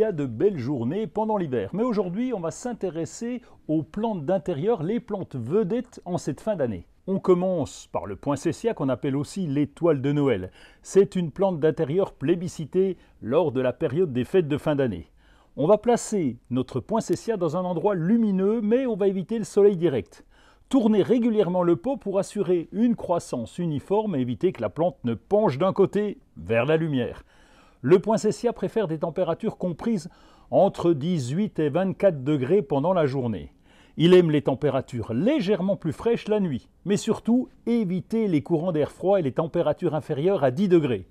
y a de belles journées pendant l'hiver. Mais aujourd'hui, on va s'intéresser aux plantes d'intérieur, les plantes vedettes en cette fin d'année. On commence par le poinsettia qu'on appelle aussi l'étoile de Noël. C'est une plante d'intérieur plébiscitée lors de la période des fêtes de fin d'année. On va placer notre poinsettia dans un endroit lumineux, mais on va éviter le soleil direct. Tournez régulièrement le pot pour assurer une croissance uniforme et éviter que la plante ne penche d'un côté vers la lumière. Le poinsettia préfère des températures comprises entre 18 et 24 degrés pendant la journée. Il aime les températures légèrement plus fraîches la nuit, mais surtout évitez les courants d'air froid et les températures inférieures à 10 degrés.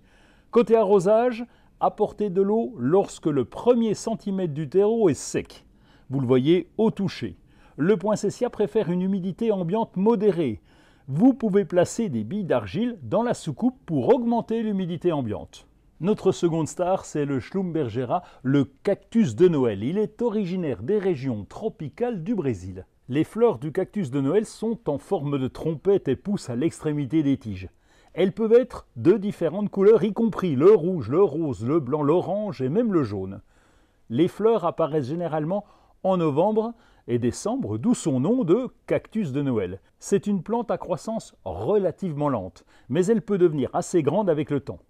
Côté arrosage, apportez de l'eau lorsque le premier centimètre du terreau est sec. Vous le voyez au toucher. Le poinsettia préfère une humidité ambiante modérée. Vous pouvez placer des billes d'argile dans la soucoupe pour augmenter l'humidité ambiante. Notre seconde star, c'est le Schlumbergera, le cactus de Noël. Il est originaire des régions tropicales du Brésil. Les fleurs du cactus de Noël sont en forme de trompette et poussent à l'extrémité des tiges. Elles peuvent être de différentes couleurs, y compris le rouge, le rose, le blanc, l'orange et même le jaune. Les fleurs apparaissent généralement en novembre et décembre, d'où son nom de cactus de Noël. C'est une plante à croissance relativement lente, mais elle peut devenir assez grande avec le temps.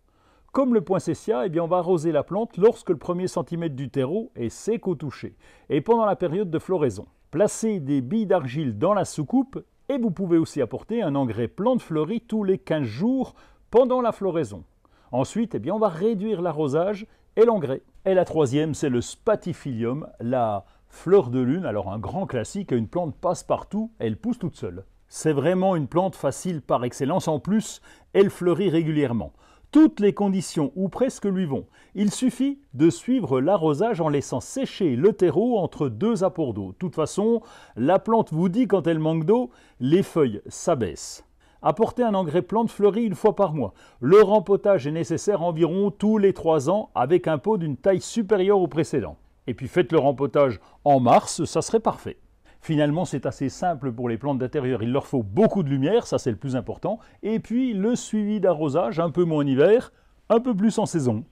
Comme le poinsettia, on va arroser la plante lorsque le premier centimètre du terreau est sec au toucher et pendant la période de floraison. Placez des billes d'argile dans la soucoupe et vous pouvez aussi apporter un engrais plante fleurie tous les 15 jours pendant la floraison. Ensuite, on va réduire l'arrosage et l'engrais. Et la troisième, c'est le Spathiphyllum, la fleur de lune, alors un grand classique, une plante passe-partout, elle pousse toute seule. C'est vraiment une plante facile par excellence, en plus, elle fleurit régulièrement. Toutes les conditions, ou presque, lui vont. Il suffit de suivre l'arrosage en laissant sécher le terreau entre deux apports d'eau. De toute façon, la plante vous dit quand elle manque d'eau, les feuilles s'abaissent. Apportez un engrais plante fleurie une fois par mois. Le rempotage est nécessaire environ tous les 3 ans avec un pot d'une taille supérieure au précédent. Et puis faites le rempotage en mars, ça serait parfait. Finalement, c'est assez simple pour les plantes d'intérieur. Il leur faut beaucoup de lumière, ça c'est le plus important. Et puis le suivi d'arrosage, un peu moins en hiver, un peu plus en saison.